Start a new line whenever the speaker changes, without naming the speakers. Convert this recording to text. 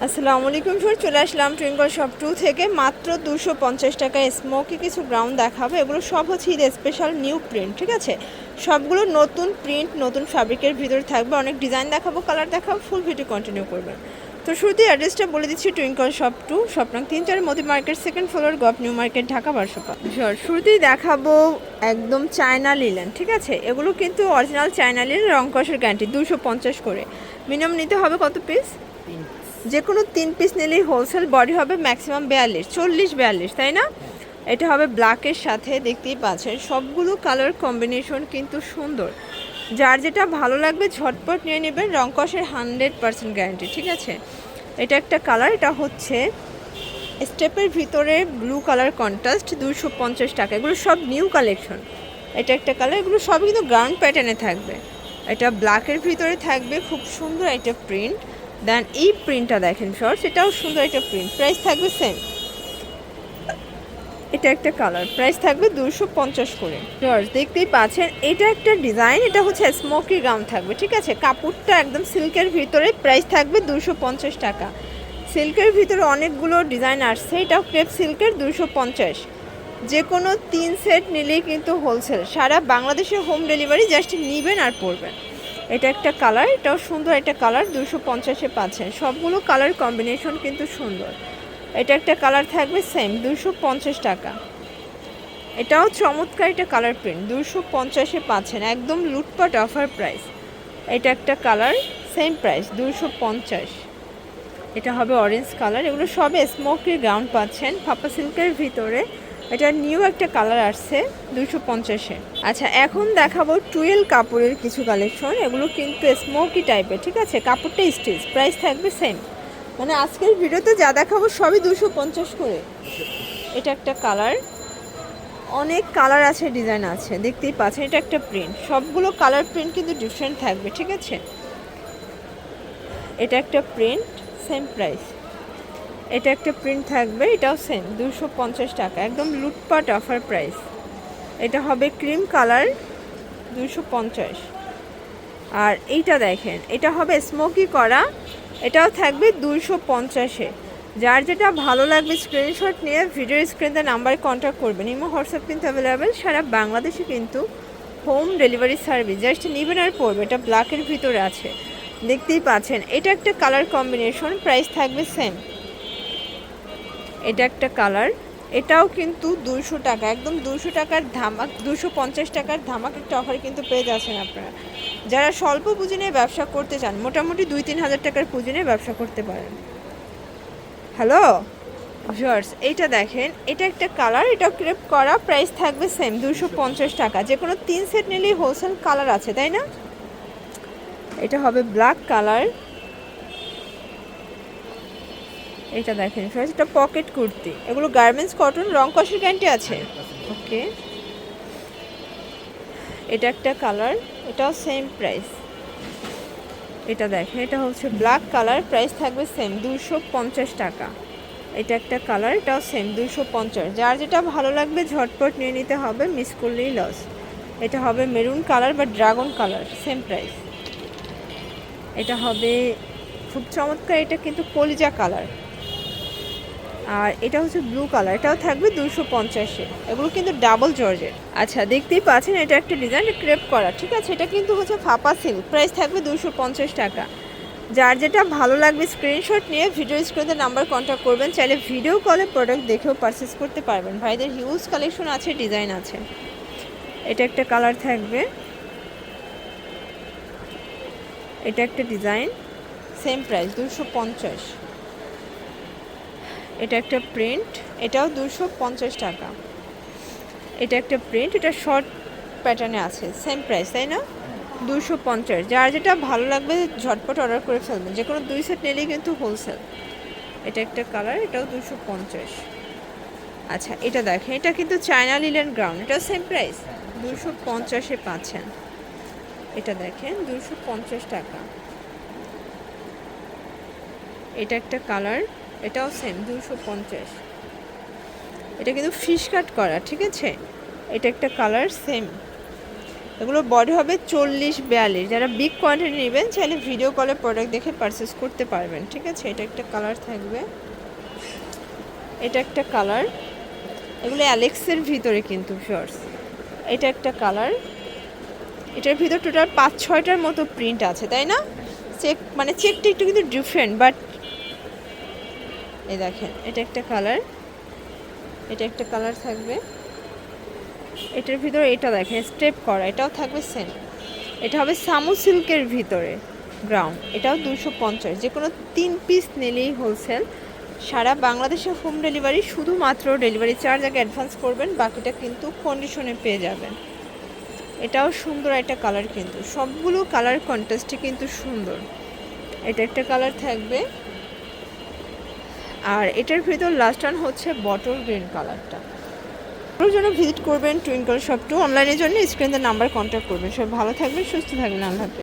আসসালামু আলাইকুম স্যার, চলে আসলাম টুইঙ্কল শপ 2 থেকে। মাত্র 250 টাকায় স্মোকি কিছু গ্রাউন্ড দেখাবো। এগুলো সব হচ্ছে ঈদ স্পেশাল নিউ প্রিন্ট, ঠিক আছে? সবগুলো নতুন প্রিন্ট, নতুন ফ্যাব্রিকের ভিতরে থাকবে। অনেক ডিজাইন দেখাবো, কালার দেখাবো, ফুল ভিডিও কন্টিনিউ করবেন। তো শুরুতেই অ্যাড্রেসটা বলে দিচ্ছি, টুইঙ্কল শপ 2, শপ নং 3-4 Modi market, second floor, gov new market, Dhaka 1205। শুরুতেই দেখাবো একদম চায়না লিলেন, ঠিক আছে? এগুলো কিন্তু অরিজিনাল চায়না লিলেন, রং কষের গ্যারান্টি। 250 করে মিনিমাম নিতে হবে। কত পিস? যে কোনো 3 পিস নিলেই হোলসেল। বডি হবে ম্যাক্সিমাম 40-42, তাই না? এটা হবে ব্ল্যাকের সাথে, দেখতেই পাচ্ছেন সবগুলো কালার কম্বিনেশন কিন্তু সুন্দর। যার যেটা ভালো লাগবে ঝটপট নিয়ে নেবেন। রং কষের 100% গ্যারান্টি, ঠিক আছে? এটা একটা কালার, এটা হচ্ছে স্টেপের ভিতরে ব্লু কালার কন্ট্রাস্ট, 250 টাকা। এগুলো সব নিউ কালেকশন। এটা একটা কালার, এগুলো সব কিন্তু গ্রাউন্ড প্যাটার্নে থাকবে। এটা ব্ল্যাকের ভিতরে থাকবে, খুব সুন্দর একটা প্রিন্ট। দেন এই প্রিন্টটা দেখেন শর্টস, এটাও সুন্দর একটা প্রিন্ট। প্রাইস থাকবে সেম। এটা একটা কালার, প্রাইস থাকবে 250 করে। শর্টস দেখতেই পাচ্ছেন, এটা একটা ডিজাইন, এটা হচ্ছে স্মোকি গাউন থাকবে, ঠিক আছে? কাপড়টা একদম সিল্কের ভিতরে, প্রাইস থাকবে 250 টাকা। সিল্কের ভিতরে অনেকগুলো ডিজাইন আসছে, এটাও ক্রেপ সিল্কের, 250। যে কোনো 3 সেট নিলেই কিন্তু হোলসেল। সারা বাংলাদেশে হোম ডেলিভারি, জাস্ট নেবেন আর পরবেন। এটা একটা কালার, এটাও সুন্দর একটা কালার, 250-এ পাচ্ছেন। সবগুলো কালার কম্বিনেশন কিন্তু সুন্দর। এটা একটা কালার থাকবে সেম, 250 টাকা। এটাও চমৎকার একটা কালার প্রিন্ট, 250-এ পাচ্ছেন, একদম লুটপাট অফার প্রাইস। এটা একটা কালার, সেম প্রাইস, 250। এটা হবে অরেঞ্জ কালার। এগুলো সবে স্মোকি গ্রাউন্ড পাচ্ছেন, ফাপা সিল্কের ভিতরে। এটা নিউ একটা কালার আসছে, 250-এ। আচ্ছা, এখন দেখাবো টুয়েল কাপড়ের কিছু কালেকশন। এগুলো কিন্তু স্মোকি টাইপের, ঠিক আছে? কাপড়টা স্টিচ, প্রাইস থাকবে সেম। মানে আজকের ভিডিওতে যা দেখাবো সবই 250 করে। এটা একটা কালার, অনেক কালার আছে, ডিজাইন আছে, দেখতেই পাচ্ছেন। এটা একটা প্রিন্ট, সবগুলো কালার প্রিন্ট কিন্তু ডিফারেন্ট থাকবে, ঠিক আছে? এটা একটা প্রিন্ট, সেম প্রাইস। এটা একটা প্রিন্ট থাকবে, এটাও সেম, 250 টাকা, একদম লুটপাট অফার প্রাইস। এটা হবে ক্রিম কালার, 250। আর এইটা দেখেন, এটা হবে স্মোকি করা, এটাও থাকবে 250-এ। যার যেটা ভালো লাগবে স্ক্রিনশট নিয়ে ভিডিও স্ক্রিনে নাম্বারে কন্ট্যাক্ট করবেন। ইমো হোয়াটসঅ্যাপ কিন্তু অ্যাভেলেবেল, সারা বাংলাদেশে কিন্তু হোম ডেলিভারি সার্ভিস, জাস্ট নেবেন আর পড়বে। এটা ব্ল্যাকের ভিতরে আছে, দেখতেই পাচ্ছেন। এটা একটা কালার কম্বিনেশন, প্রাইস থাকবে সেম। এটা একটা কালার, এটাও কিন্তু 200 টাকা, একদম 200 টাকার ধামাক, 250 টাকার ধামাক একটা অফারে কিন্তু পেয়ে যাচ্ছেন আপনারা। যারা স্বল্প পুঁজি নিয়ে ব্যবসা করতে চান, মোটামুটি 2-3 হাজার টাকার পুঁজি নিয়ে ব্যবসা করতে পারেন। হ্যালো ভিউয়ার্স, এইটা দেখেন, এটা একটা কালার, এটাও ক্রেপ করা, প্রাইস থাকবে সেম, 250 টাকা। যে কোনো 3 সেট নিলেই হোলসেল। কালার আছে, তাই না? এটা হবে ব্ল্যাক কালার। এটা দেখেন ফ্রেন্ডস, এটা পকেট কুর্তি। এগুলো গার্মেন্টস কটন, রং কষের গ্যারান্টি আছে। ওকে, এটা একটা কালার, এটাও সেম প্রাইস। এটা দেখেন, এটা হচ্ছে ব্ল্যাক কালার, প্রাইস থাকবে সেম, 250 টাকা। এটা একটা কালার, এটাও সেম, 250। যার যেটা ভালো লাগবে ঝটপট নিয়ে নিতে হবে, মিস করলেই লস। এটা হবে মেরুন কালার বা ড্রাগন কালার, সেম প্রাইস। এটা হবে খুব চমৎকার, এটা কিন্তু কলিজা কালার। আর এটা হচ্ছে ব্লু কালার, এটাও থাকবে 250-এ। এগুলো কিন্তু ডাবল জর্জের। আচ্ছা, দেখতেই পাচ্ছেন, এটা একটা ডিজাইন ক্রেপ করা, ঠিক আছে? এটা কিন্তু হচ্ছে ফাপা সিল্ক, প্রাইস থাকবে 250 টাকা। যার যেটা ভালো লাগবে স্ক্রিনশট নিয়ে ভিডিও স্ক্রিনে নাম্বার কন্ট্যাক্ট করবেন। চাইলে ভিডিও কলে প্রোডাক্ট দেখেও পারচেস করতে পারবেন। ভাইদের হিউজ কালেকশন আছে, ডিজাইন আছে। এটা একটা কালার থাকবে, এটা একটা ডিজাইন, সেম প্রাইস, 250। এটা একটা প্রিন্ট, এটাও 250 টাকা। এটা একটা প্রিন্ট, এটা শর্ট প্যাটার্নে আছে, সেম প্রাইস, তাই না? 250। যার যেটা ভালো লাগবে ঝটপট অর্ডার করে ফেলবেন। যে কোনো 2 সেট নিলেই কিন্তু হোলসেল। এটা একটা কালার, এটাও 250। আচ্ছা, এটা দেখেন, এটা কিন্তু চায়না লিলেন গ্রাউন্ড, এটাও সেম প্রাইস, 250-এ পাচ্ছেন। এটা দেখেন, 250 টাকা। এটা একটা কালার, এটাও সেম, 250। এটা কিন্তু ফিশ কাট করা, ঠিক আছে? এটা একটা কালার, সেম। এগুলো বডি হবে 40-42। যারা বিগ কোয়ান্টিটি নেবেন চাইলে ভিডিও কলে প্রোডাক্ট দেখে পারচেস করতে পারবেন, ঠিক আছে। এটা একটা কালার থাকবে, এটা একটা কালার। এগুলো অ্যালেক্সের ভিতরে কিন্তু শর্টস। এটা একটা কালার, এটার ভিতর টোটাল 5-6টার মতো প্রিন্ট আছে, তাই না? চেক মানে চেকটা একটু কিন্তু ডিফারেন্ট, বাট এই দেখেন এটা একটা কালার, এটা একটা কালার থাকবে। এটার ভিতরে এটা দেখেন স্টেপ করা, এটাও থাকবে সেম। এটা হবে সামু সিল্কের ভিতরে গ্রাউন্ড, এটাও 250। যে কোনো 3 পিস নিলেই হোলসেল। সারা বাংলাদেশে হোম ডেলিভারি, শুধুমাত্র ডেলিভারি চার্জ আগে অ্যাডভান্স করবেন, বাকিটা কিন্তু কন্ডিশনে পেয়ে যাবেন। এটাও সুন্দর একটা কালার, কিন্তু সবগুলো কালার কন্ট্রাস্টে কিন্তু সুন্দর। এটা একটা কালার থাকবে, আর এটার ভিতর লাস্ট ওয়ান হচ্ছে বটল গ্রিন কালারটা। ওর জন্য ভিজিট করবেন টুইঙ্কল শপ 2। অনলাইনের জন্য স্ক্রিনের নাম্বার কন্ট্যাক্ট করবেন। সব ভালো থাকবেন, সুস্থ থাকবেন, আল্লাহ হাফেজ।